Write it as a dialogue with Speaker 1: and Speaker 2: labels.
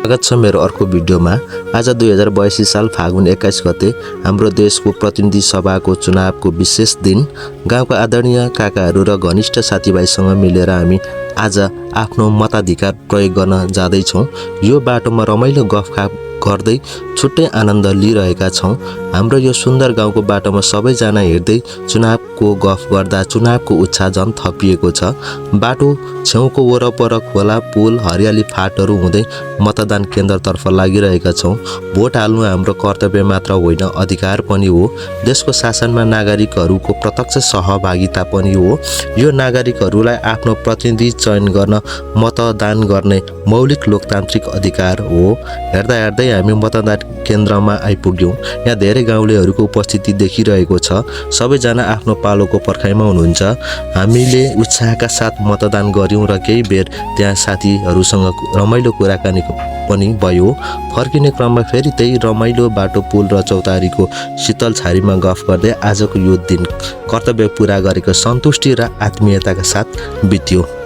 Speaker 1: स्वागत छ मेरो अर्को भिडियोमा। आज 2082 साल फागुन 21 गते हाम्रो देशको प्रतिनिधि सभाको चुनावको विशेष दिन। गाउँका आदरणीय काकाहरू र घनिष्ठ साथीभाइसँग मिलेर हामी आज आफ्नो मताधिकार प्रयोग गर्न जाँदैछौँ। यो बाटोमा रमाइलो गफगाफ गर्दै छुट्टै आनन्द लिइरहेका छौँ। हाम्रो यो सुन्दर गाउँको बाटोमा सबैजना हिँड्दै चुनावको गफ गर्दा चुनावको उत्साह झन् थपिएको छ। बाटो छेउको वरपर खोला पुल हरियाली फाँटहरू हुँदै मतदान केन्द्रतर्फ लागिरहेका छौँ। भोट हाल्नु हाम्रो कर्तव्य मात्र होइन, अधिकार पनि हो। देशको शासनमा नागरिकहरूको प्रत्यक्ष सहभागिता पनि हो। यो नागरिकहरूलाई आफ्नो प्रतिनिधि चयन गर्न मतदान गर्ने मौलिक लोकतान्त्रिक अधिकार हो। हेर्दा हेर्दै हामी मतदान केन्द्रमा आइपुग्यौँ। यहाँ धेरै गाउँलेहरूको उपस्थिति देखिरहेको छ। सबैजना आफ्नो पालोको पर्खाइमा हुनुहुन्छ। हामीले उत्साहका साथ मतदान गऱ्यौँ र केही बेर त्यहाँ साथीहरूसँग रमाइलो कुराकानी पनि भयो। फर्किने क्रममा फेरि त्यही रमाइलो बाटो पुल र चौतारीको शीतल छारीमा गफ गर्दै आजको यो दिन कर्तव्य पुरा गरेको सन्तुष्टि र आत्मीयताका साथ बित्यो।